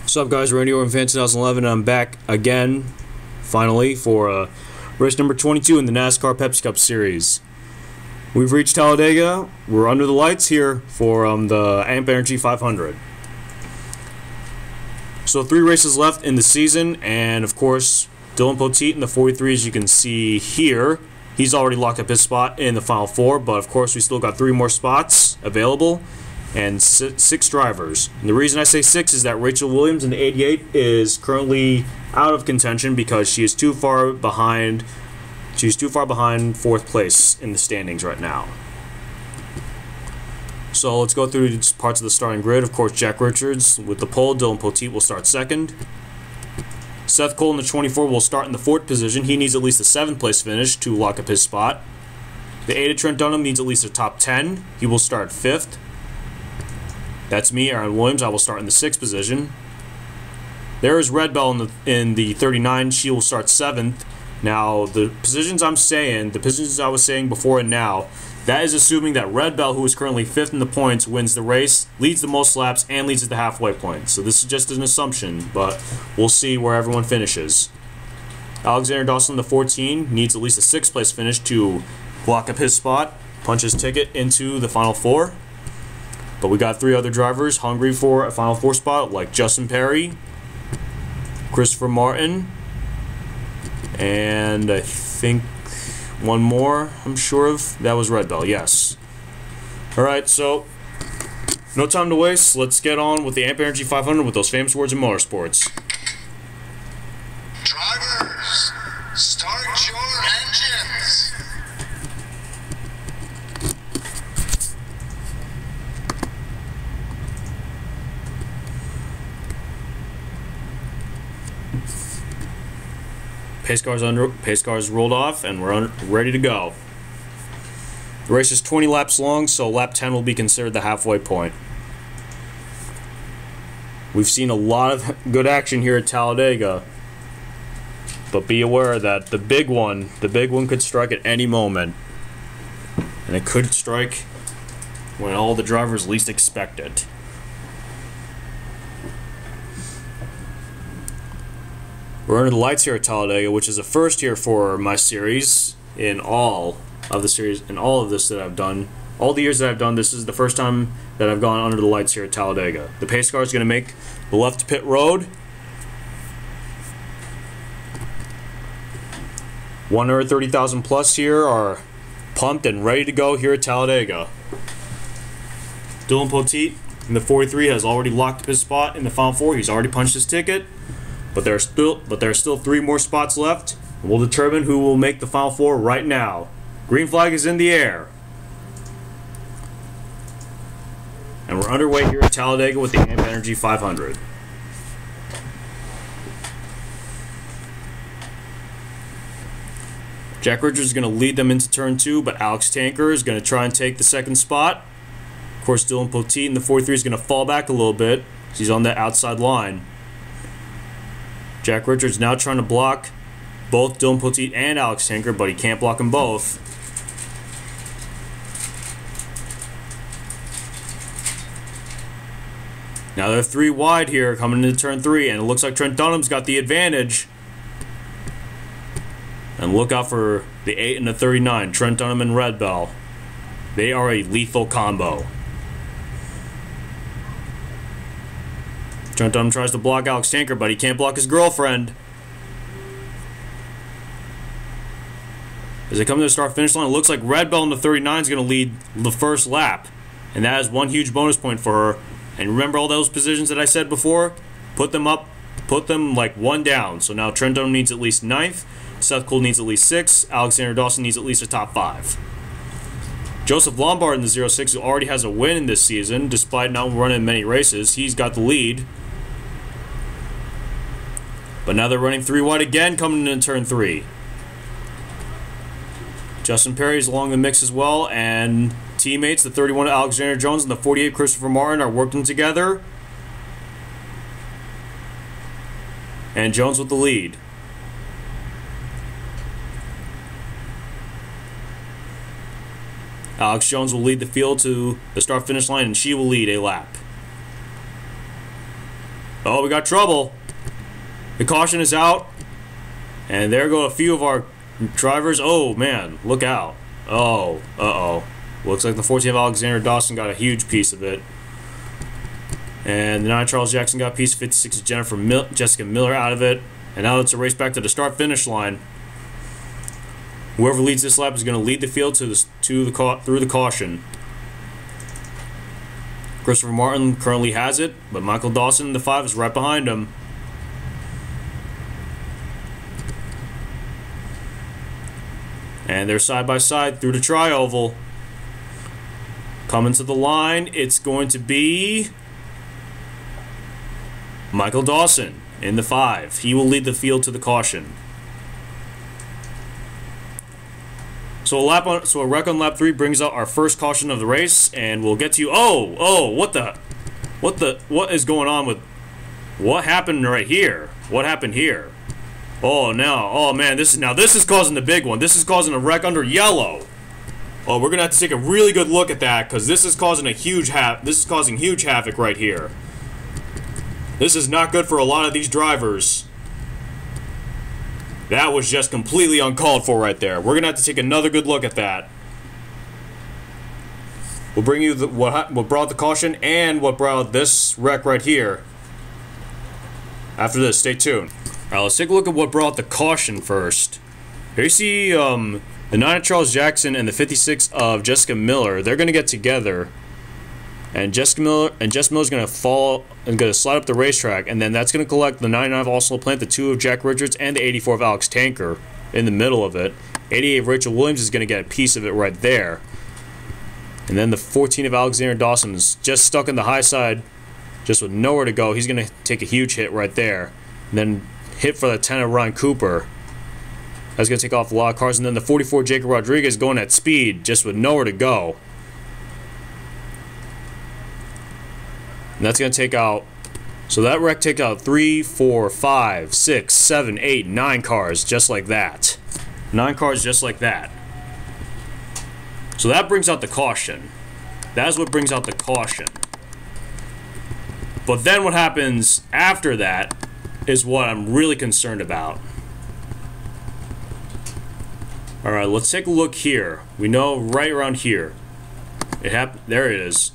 What's up, guys? Randy over in Fan 2011, and I'm back again, finally, for race number 22 in the NASCAR Pepsi Cup Series. We've reached Talladega. We're under the lights here for the Amp Energy 500. So 3 races left in the season, and of course, Dylan Poteet in the 43, as you can see here. He's already locked up his spot in the Final Four, but of course we still got 3 more spots available and 6 drivers. And the reason I say 6 is that Rachel Williams in the 88 is currently out of contention because she is too far behind. She's too far behind 4th place in the standings right now. So let's go through parts of the starting grid. Of course, Jack Richards with the pole. Dylan Poteet will start 2nd. Seth Cole in the 24 will start in the 4th position. He needs at least a 7th place finish to lock up his spot. The 8 of Trent Dunham needs at least a top 10. He will start 5th. That's me, Aaron Williams. I will start in the 6th position. There is Red Bell in the 39. She will start 7th. Now, the positions I was saying before and now, that is assuming that Red Bell, who is currently 5th in the points, wins the race, leads the most laps, and leads at the halfway point. So this is just an assumption, but we'll see where everyone finishes. Alexander Dawson in the 14 needs at least a 6th place finish to block up his spot, punch his ticket into the Final Four. But we got 3 other drivers hungry for a Final Four spot, like Justin Perry, Christopher Martin, and I think one more I'm sure of. That was Red Bell, yes. Alright, so no time to waste. Let's get on with the Amp Energy 500 with those famous words in motorsports. Drivers, start your engines. Pace cars rolled off, and we're ready to go. The race is 20 laps long, so lap 10 will be considered the halfway point. We've seen a lot of good action here at Talladega, but be aware that the big one could strike at any moment, and it could strike when all the drivers least expect it. We're under the lights here at Talladega, which is a first here for my series in all of this that I've done. All the years that I've done, this is the first time that I've gone under the lights here at Talladega. The pace car is going to make the left pit road. 130,000 plus here are pumped and ready to go here at Talladega. Dylan Poteet in the 43 has already locked up his spot in the Final Four. He's already punched his ticket. But there are still 3 more spots left, and we'll determine who will make the Final Four right now. Green flag is in the air. And we're underway here at Talladega with the Amp Energy 500. Jack Richards is going to lead them into turn 2, but Alex Tanker is going to try and take the 2nd spot. Of course, Dylan Poteet in the 43 is going to fall back a little bit. He's on that outside line. Jack Richards now trying to block both Dylan Poteet and Alex Tanker, but he can't block them both. Now they're 3 wide here coming into turn 3, and it looks like Trent Dunham's got the advantage. And look out for the 8 and the 39, Trent Dunham and Red Bell. They are a lethal combo. Trent Dunham tries to block Alex Tanker, but he can't block his girlfriend. As they come to the start-finish line, it looks like Red Bell in the 39 is going to lead the first lap. And that is 1 huge bonus point for her. And remember all those positions that I said before? Put them up, put them like 1 down. So now Trent Dunham needs at least 9th. Seth Cole needs at least 6th. Alexander Dawson needs at least a top 5. Joseph Lombard in the 06, who already has a win in this season, despite not running many races. He's got the lead. But now they're running 3 wide again coming into turn 3. Justin Perry's along the mix as well, and teammates, the 31 Alexander Jones and the 48 Christopher Martin, are working together. And Jones with the lead. Alex Jones will lead the field to the start-finish line, and she will lead a lap. Oh, we got trouble. The caution is out. And there go a few of our drivers. Oh, man. Look out. Oh, uh-oh. Looks like the 14 of Alexander Dawson got a huge piece of it. And the 9 Charles Jackson got a piece. 56 of Jessica Miller out of it. And now it's a race back to the start-finish line. Whoever leads this lap is going to lead the field through the caution. Christopher Martin currently has it, but Michael Dawson in the 5 is right behind him. And they're side by side through the tri-oval. Coming to the line, it's going to be Michael Dawson in the 5. He will lead the field to the caution. So a wreck on lap 3 brings out our first caution of the race, and we'll get to you. Oh, what is going on with, what happened right here? What happened here? Oh no, oh man, this is causing the big one. This is causing a wreck under yellow. Oh, we're gonna have to take a really good look at that, because this is causing huge havoc right here. This is not good for a lot of these drivers. That was just completely uncalled for right there. We're going to have to take another good look at that. We'll bring you what brought the caution and what brought this wreck right here. After this, stay tuned. Alright, let's take a look at what brought the caution first. Here you see the 9 of Charles Jackson and the 56 of Jessica Miller. They're going to get together. And Jessica Miller's going to fall and going to slide up the racetrack, and then that's going to collect the 99 of Arsenal Plant, the 2 of Jack Richards, and the 84 of Alex Tanker in the middle of it. 88 of Rachel Williams is going to get a piece of it right there. And then the 14 of Alexander Dawson is just stuck in the high side, just with nowhere to go. He's going to take a huge hit right there. And then hit for the 10 of Ryan Cooper. That's going to take off a lot of cars. And then the 44 Jacob Rodriguez going at speed, just with nowhere to go. And that's going to take out, so that wreck takes out 3, 4, 5, 6, 7, 8, 9 cars just like that. 9 cars just like that. So that brings out the caution. That's what brings out the caution. But then what happens after that is what I'm really concerned about. Alright, let's take a look here. We know right around here. There it is.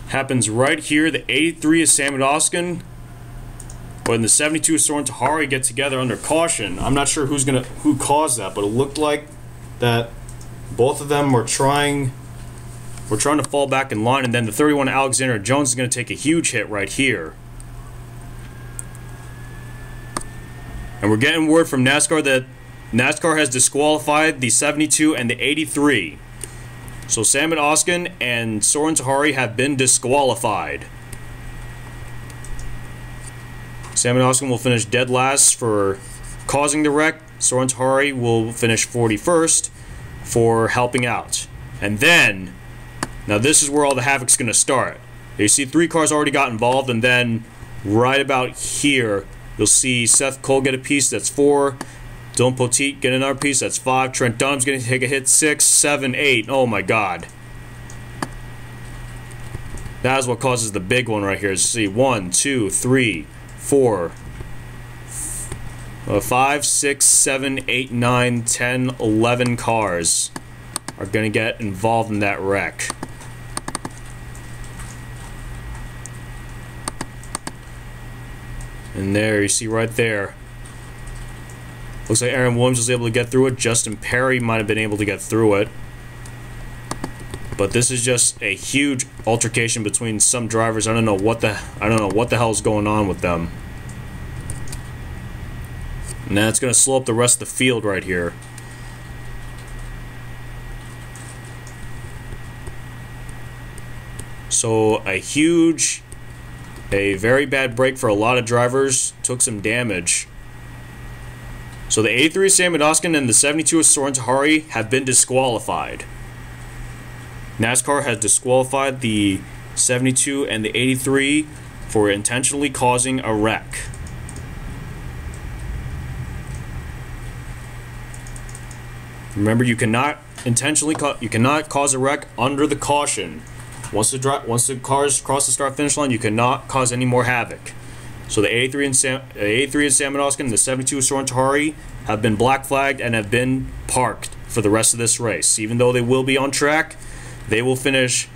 Happens right here. The 83 is Sam Doskin, when the 72 is Soren Tahari get together under caution. I'm not sure who caused that, but it looked like that both of them were trying to fall back in line, and then the 31 Alexander Jones is going to take a huge hit right here. And we're getting word from NASCAR that NASCAR has disqualified the 72 and the 83. So Sam Oskin and Soren Tahari have been disqualified. Sam Oskin will finish dead last for causing the wreck. Soren Tahari will finish 41st for helping out. And then, now this is where all the havoc's going to start. You see 3 cars already got involved, and then right about here, you'll see Seth Cole get a piece, that's 4. Dylan Poteet get another piece, that's 5. Trent Dunham's going to take a hit, 6, 7, 8. Oh my god. That is what causes the big one right here. See, 1, 2, 3, 4, 5, 6, 7, 8, 9, 10, 11 cars are going to get involved in that wreck. And there, you see right there. Looks like Aaron Williams was able to get through it. Justin Perry might have been able to get through it. But this is just a huge altercation between some drivers. I don't know what the hell is going on with them. And that's going to slow up the rest of the field right here. So a very bad break for a lot of drivers. Took some damage. So the 83 Sam Doskin and the 72 Soren Tahari have been disqualified. NASCAR has disqualified the 72 and the 83 for intentionally causing a wreck. Remember, you cannot cause a wreck under the caution. Once the cars cross the start-finish line, you cannot cause any more havoc. So the 83 in Sam Oskin and the 72 Soren Tahari have been black flagged and have been parked for the rest of this race. Even though they will be on track, they will finish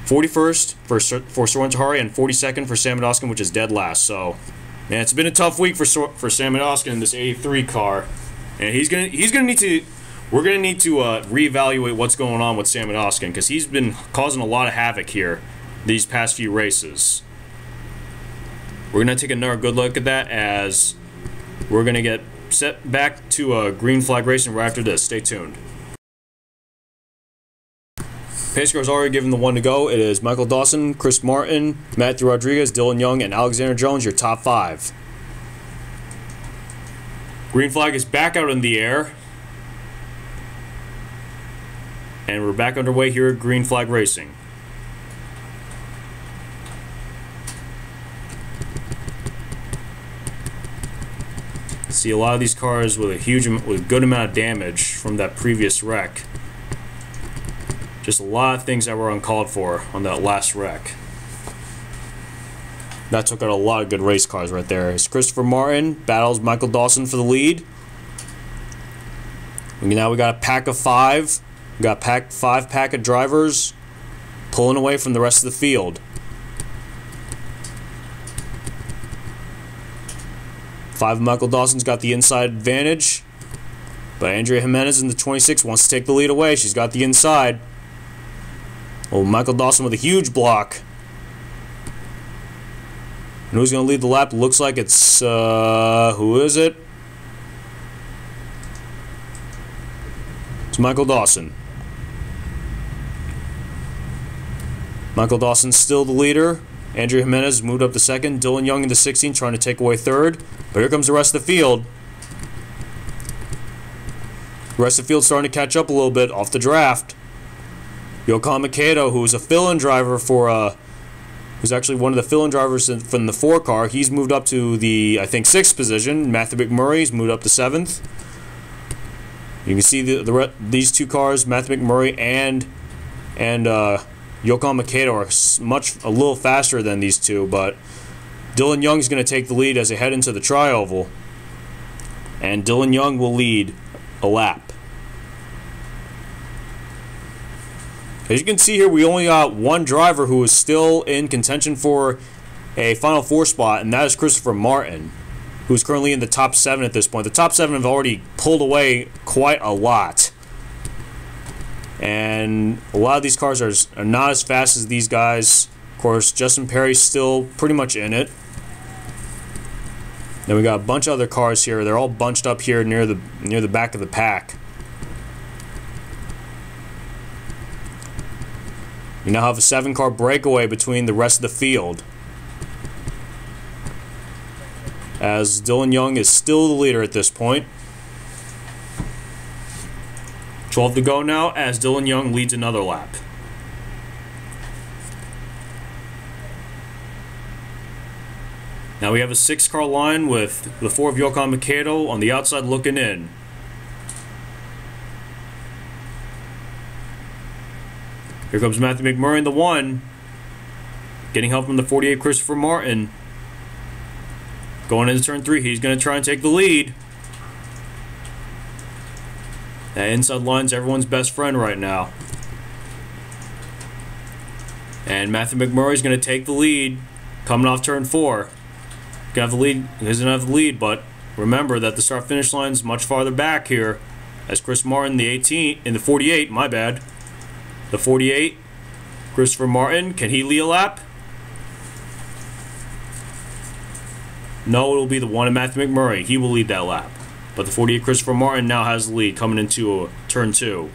41st for Soren Tahari and 42nd for Sam Oskin, which is dead last. So, man, it's been a tough week for Sam Oskin in this 83 car, and he's gonna need to. We're gonna need to reevaluate what's going on with Sam Oskin, because he's been causing a lot of havoc here these past few races. We're going to take another good look at that as we're going to get set back to green flag racing right after this. Stay tuned. Pace car's already given the one to go. It is Michael Dawson, Chris Martin, Matthew Rodriguez, Dylan Young, and Alexander Jones, your top 5. Green flag is back out in the air. And we're back underway here at Green Flag Racing. See a lot of these cars with a good amount of damage from that previous wreck. Just a lot of things that were uncalled for on that last wreck. That took out a lot of good race cars right there. As Christopher Martin battles Michael Dawson for the lead. Now we got a pack of 5. We got 5 pack of drivers pulling away from the rest of the field. 5 Michael Dawson's got the inside advantage, but Andrea Jimenez in the 26 wants to take the lead away. She's got the inside. Oh, Michael Dawson with a huge block. And who's going to lead the lap? Looks like it's, who is it? It's Michael Dawson. Michael Dawson's still the leader. Andrea Jimenez moved up to 2nd. Dylan Young into 16, trying to take away 3rd. But here comes the rest of the field. The rest of the field starting to catch up a little bit off the draft. Yokohama Kato, who's a fill-in driver for, who's actually one of the fill-in drivers from the 4 car. He's moved up to the, I think, 6th position. Matthew McMurray's moved up to 7th. You can see these 2 cars, Matthew McMurray and Yokohama Kato, are a little faster than these 2, but Dylan Young's going to take the lead as they head into the tri-oval, and Dylan Young will lead a lap. As you can see here, we only got 1 driver who is still in contention for a Final 4 spot, and that is Christopher Martin, who's currently in the top 7 at this point. The top 7 have already pulled away quite a lot. And a lot of these cars are not as fast as these guys. Of course, Justin Perry's still pretty much in it. Then we got a bunch of other cars here. They're all bunched up here near the back of the pack. We now have a 7-car breakaway between the rest of the field, as Dylan Young is still the leader at this point. 12 to go now as Dylan Young leads another lap. Now we have a 6-car line with the 4 of Yokohama Kato on the outside looking in. Here comes Matthew McMurray in the 1. Getting help from the 48 Christopher Martin. Going into turn 3, he's going to try and take the lead. That inside line's everyone's best friend right now. And Matthew McMurray's going to take the lead coming off turn 4. He doesn't have the lead, but remember that the start-finish line's much farther back here, as Chris Martin, the 48, my bad. The 48, Christopher Martin, can he lead a lap? No, it'll be the 1 of Matthew McMurray. He will lead that lap. But the 48 Christopher Martin now has the lead coming into turn 2.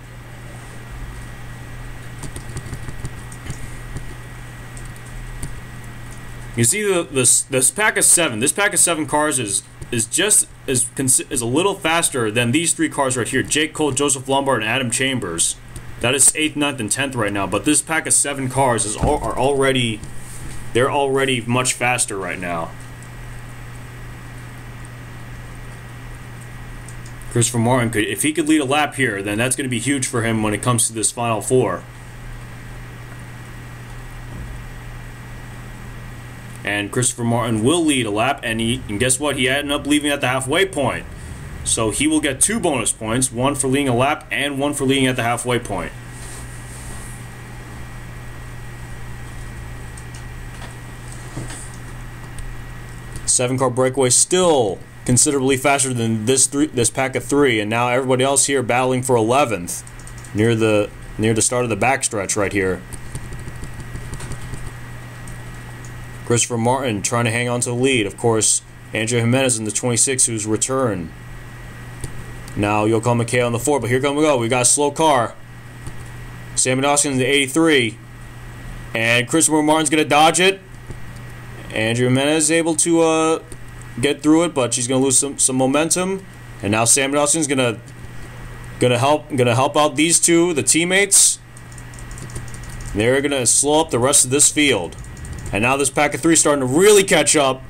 You see this pack of 7. This pack of 7 cars is a little faster than these 3 cars right here. Jake Cole, Joseph Lombard, and Adam Chambers. That is 8th, 9th, and 10th right now. But this pack of 7 cars are already much faster right now. Christopher Martin if he could lead a lap here, then that's going to be huge for him when it comes to this Final 4. And Christopher Martin will lead a lap, and guess what? He ended up leaving at the halfway point. So he will get 2 bonus points, 1 for leading a lap and 1 for leading at the halfway point. Seven-car breakaway still considerably faster than this pack of 3, and now everybody else here battling for 11th near the start of the backstretch right here. Christopher Martin trying to hang on to the lead. Of course, Andrew Jimenez in the 26 who's returned. Now Yokohama McKay on the 4, but here we go. We got a slow car. Sammy Dawson in the 83. And Christopher Martin's going to dodge it. Andrew Jimenez is able to get through it, but she's going to lose some momentum. And now Sammy Dawson's going to help out these two, the teammates. They're going to slow up the rest of this field. And now this pack of 3 starting to really catch up.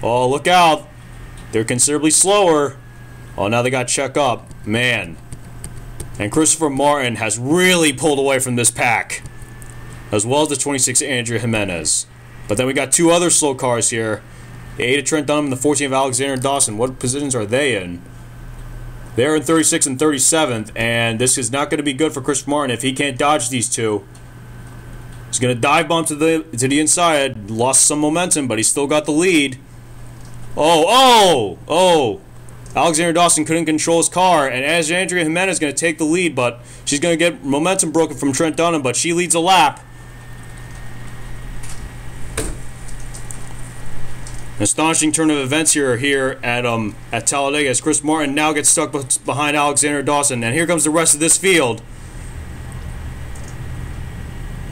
Oh, look out. They're considerably slower. Oh, now they got to check up. Man. And Christopher Martin has really pulled away from this pack, as well as the 26 Andrew Jimenez. But then we got 2 other slow cars here. The 8 of Trent Dunham and the 14 of Alexander Dawson. What positions are they in? They're in 36th and 37th, and this is not going to be good for Christopher Martin if he can't dodge these two. He's going to dive bomb to the inside. Lost some momentum, but he still got the lead. Oh! Alexander Dawson couldn't control his car, and as Andrea Jimenez is going to take the lead, but she's going to get momentum broken from Trent Dunham, but she leads a lap. An astonishing turn of events here at Talladega as Chris Martin now gets stuck behind Alexander Dawson, and here comes the rest of this field.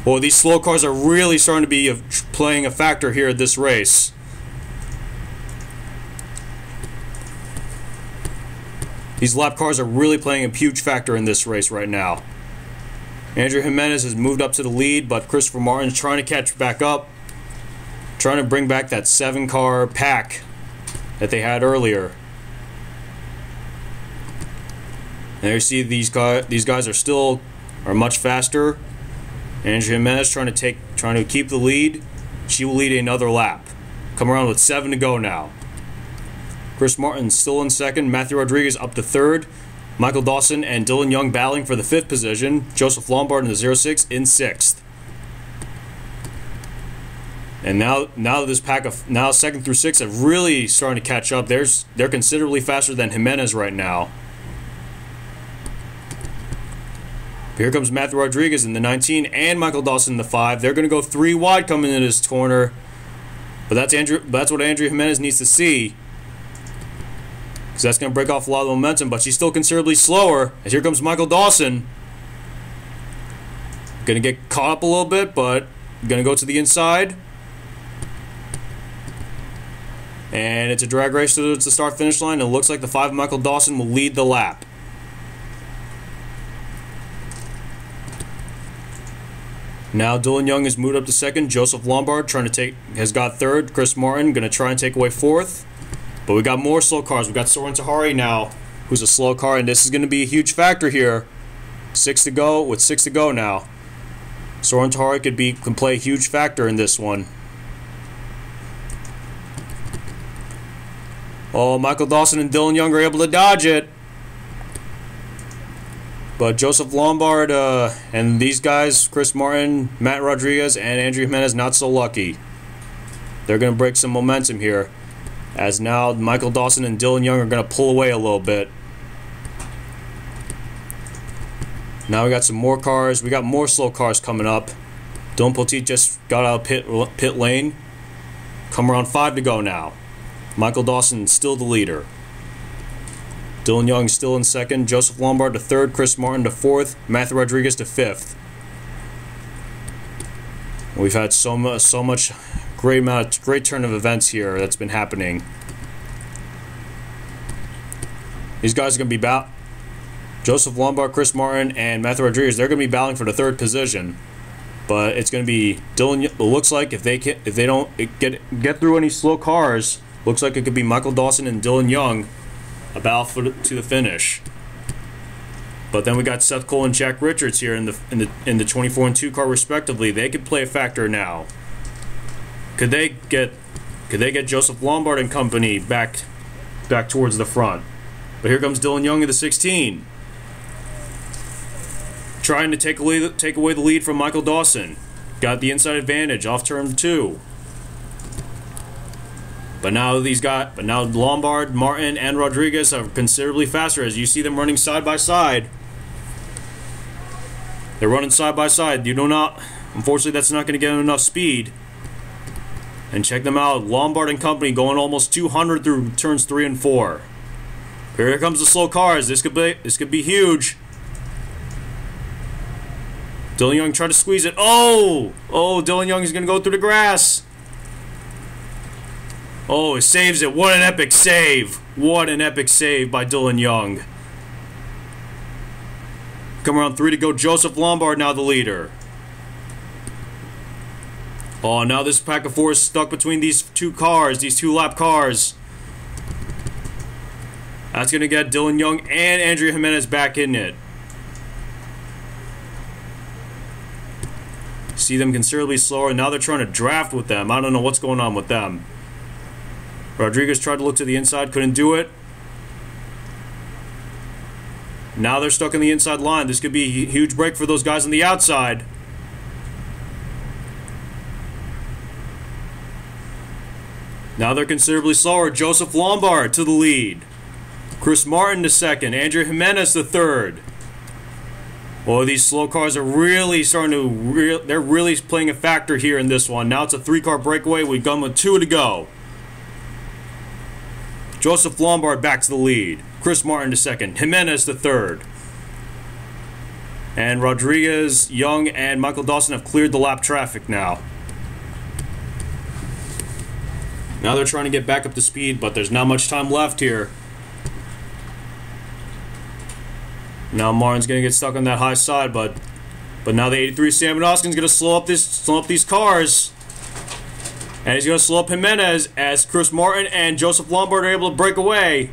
Boy, these slow cars are really starting to be playing a factor here at this race. These lap cars are really playing a huge factor in this race right now. Andrew Jimenez has moved up to the lead, but Christopher Martin's trying to catch back up. Trying to bring back that 7-car pack that they had earlier. And there you see these guys are much faster. Andrew Jimenez trying to keep the lead. She will lead another lap. Come around with 7 to go now. Chris Martin still in second. Matthew Rodriguez up to third. Michael Dawson and Dylan Young battling for the 5th position. Joseph Lombard in the 06 in 6th. And now this pack of 2nd through 6th have really starting to catch up. They're considerably faster than Jimenez right now. Here comes Matthew Rodriguez in the 19 and Michael Dawson in the 5. They're going to go 3 wide coming into this corner. But that's what Andrea Jimenez needs to see, because that's going to break off a lot of momentum. But she's still considerably slower. As here comes Michael Dawson. Going to get caught up a little bit, but going to go to the inside. And it's a drag race to the start-finish line. It looks like the 5 Michael Dawson will lead the lap. Now Dylan Young has moved up to 2nd. Joseph Lombard has got 3rd. Chris Martin going to try and take away 4th. But we got more slow cars. We got Soren Tahari now, who's a slow car, and this is going to be a huge factor here. 6 to go. With 6 to go now, Soren Tahari can play a huge factor in this one. Oh, Michael Dawson and Dylan Young are able to dodge it. But Joseph Lombard and these guys, Chris Martin, Matt Rodriguez, and Andrew Jimenez, not so lucky. They're going to break some momentum here, as now Michael Dawson and Dylan Young are going to pull away a little bit. Now we got some more cars. We got more slow cars coming up. Dylan Poteet just got out of pit lane. Come around 5 to go now. Michael Dawson still the leader. Dylan Young still in 2nd. Joseph Lombard to 3rd. Chris Martin to 4th. Matthew Rodriguez to 5th. We've had so much great turn of events here that's been happening. These guys are going to be Joseph Lombard, Chris Martin, and Matthew Rodriguez. They're going to be battling for the 3rd position. But it's going to be Dylan. It looks like if they don't get through any slow cars, looks like it could be Michael Dawson and Dylan Young a battle to the finish. But then we got Seth Cole and Jack Richards here in the 24 and 2 car respectively. They could play a factor now. Could they get Joseph Lombard and company back towards the front? But here comes Dylan Young in the 16. Trying to take away the lead from Michael Dawson. Got the inside advantage off turn 2. But now Lombard, Martin, and Rodriguez are considerably faster as you see them running side by side. They're running side by side. Unfortunately, that's not going to get enough speed. And check them out. Lombard and company going almost 200 through turns 3 and 4. Here comes the slow cars. This could be huge. Dylan Young tried to squeeze it. Oh, Dylan Young is going to go through the grass. Oh, he saves it. What an epic save. What an epic save by Dylan Young. Come around 3 to go. Joseph Lombard now the leader. Oh, now this pack of 4 is stuck between these two cars, these 2-lap cars. That's going to get Dylan Young and Andrea Jimenez back in it. See them considerably slower. Now they're trying to draft with them. I don't know what's going on with them. Rodriguez tried to look to the inside, couldn't do it. Now they're stuck on the inside line. This could be a huge break for those guys on the outside. Now they're considerably slower. Joseph Lombard to the lead. Chris Martin to second. Andrea Jimenez to third. Oh, these slow cars are really starting to... they're really playing a factor here in this one. Now it's a 3-car breakaway. We've gone with 2 to go. Joseph Lombard back to the lead. Chris Martin to second. Jimenez to third. And Rodriguez, Young, and Michael Dawson have cleared the lap traffic now. Now they're trying to get back up to speed, but there's not much time left here. Now Martin's going to get stuck on that high side, but now the 83 Sam Austin's going to slow up these cars. And he's going to slow up Jimenez as Chris Martin and Joseph Lombard are able to break away.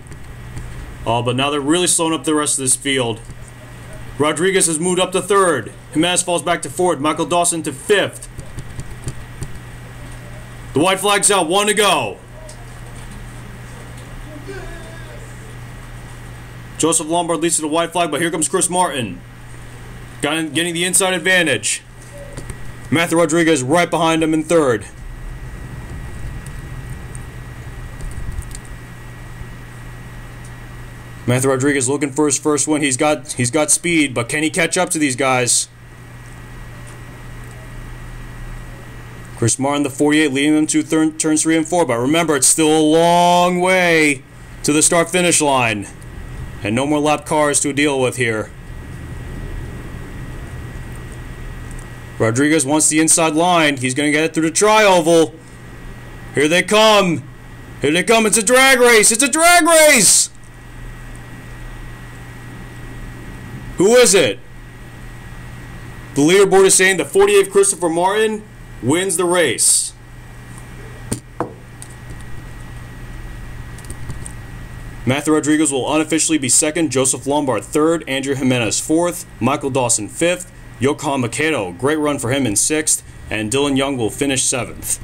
Oh, but now they're really slowing up the rest of this field. Rodriguez has moved up to third. Jimenez falls back to fourth. Michael Dawson to fifth. The white flag's out. 1 to go. Joseph Lombard leads to the white flag, but here comes Chris Martin. Getting the inside advantage. Matthew Rodriguez right behind him in third. Matthew Rodriguez looking for his first win. He's got speed, but can he catch up to these guys? Chris Martin, the 48, leading them to turns 3 and 4. But remember, it's still a long way to the start-finish line. And no more lap cars to deal with here. Rodriguez wants the inside line. He's going to get it through the tri-oval. Here they come. Here they come. It's a drag race. It's a drag race. Who is it? The leaderboard is saying the 48th Christopher Martin wins the race. Matthew Rodriguez will unofficially be second, Joseph Lombard third, Andrea Jimenez fourth, Michael Dawson fifth, Yokohama Makedo, great run for him in sixth, and Dylan Young will finish seventh.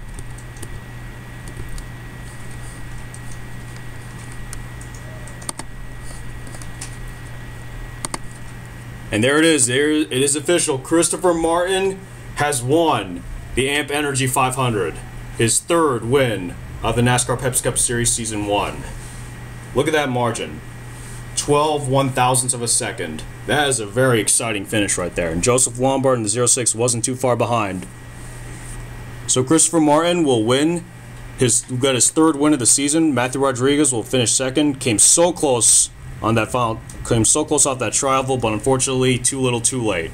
And there it is. There it is official. Christopher Martin has won the AMP Energy 500, his third win of the NASCAR Pepsi Cup Series Season 1. Look at that margin. 12 one-thousandths of a second. That is a very exciting finish right there. And Joseph Lombard in the 06 wasn't too far behind. So Christopher Martin will win. Got his third win of the season. Matthew Rodriguez will finish second. Came so close on that final. Came so close off that tri-oval, but unfortunately too little too late.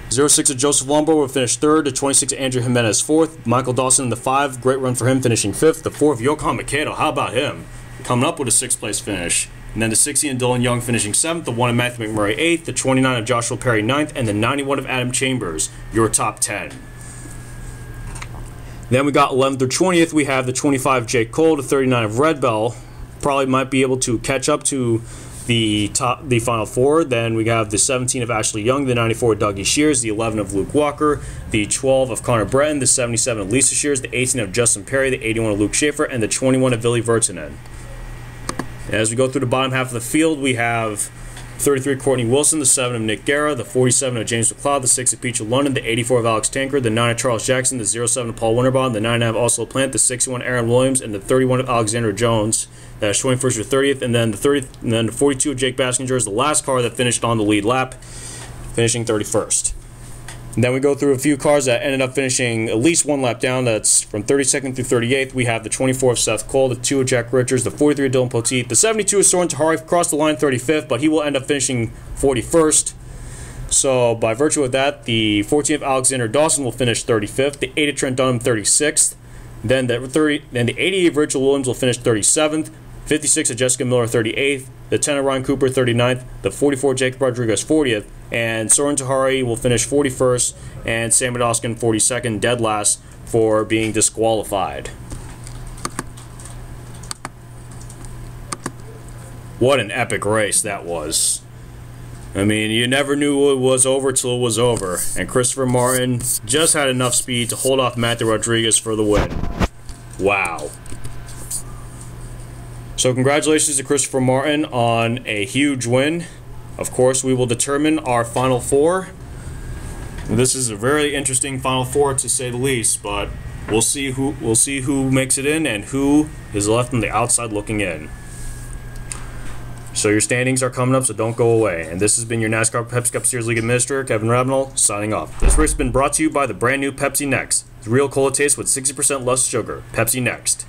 06 of Joseph Lombard will finish third. The 26 of Andrea Jimenez fourth. Michael Dawson in the 5. Great run for him, finishing fifth. The 4 of Yokohama Makedo. How about him? Coming up with a 6th place finish. And then the 60 of Dylan Young finishing 7th, the 1 of Matthew McMurray 8th, the 29 of Joshua Perry 9th, and the 91 of Adam Chambers, your top 10. Then we got 11th through 20th, we have the 25 of Jake Cole, the 39 of Red Bell. Probably might be able to catch up to the final 4. Then we have the 17 of Ashley Young, the 94 of Dougie Shears, the 11 of Luke Walker, the 12 of Connor Breton, the 77 of Lisa Shears, the 18 of Justin Perry, the 81 of Luke Schaefer, and the 21 of Billy Vertinen. As we go through the bottom half of the field, we have 33 of Courtney Wilson, the 7 of Nick Guerra, the 47 of James McLeod, the 6 of Peach of London, the 84 of Alex Tanker, the 9 of Charles Jackson, the 07 of Paul Winterbottom, the 9 of Oslo Plant, the 61 of Aaron Williams, and the 31 of Alexander Jones. That is 21st or 30th, and then the 42 of Jake Baskinger is the last car that finished on the lead lap, finishing 31st. And then we go through a few cars that ended up finishing at least one lap down. That's from 32nd through 38th. We have the 24 of Seth Cole, the 2 of Jack Richards, the 43 of Dylan Poteet, the 72 of Soren Tahari crossed the line 35th, but he will end up finishing 41st. So by virtue of that, the 14 of Alexander Dawson will finish 35th, the 8 of Trent Dunham 36th, then the 80 of Rachel Williams will finish 37th, 56 of Jessica Miller 38th, the 10 of Ryan Cooper 39th, the 44 of Jacob Rodriguez 40th, and Soren Tahari will finish 41st, and Sam Adoskin 42nd, dead last for being disqualified. What an epic race that was. I mean, you never knew it was over till it was over, and Christopher Martin just had enough speed to hold off Matthew Rodriguez for the win. Wow. So congratulations to Christopher Martin on a huge win. Of course, we will determine our Final 4. This is a very interesting Final 4 to say the least, but we'll see who makes it in and who is left on the outside looking in. So your standings are coming up, so don't go away. And this has been your NASCAR Pepsi Cup Series League Administrator, Kevin Ravenel, signing off. This race has been brought to you by the brand new Pepsi Next. It's real cola taste with 60% less sugar. Pepsi Next.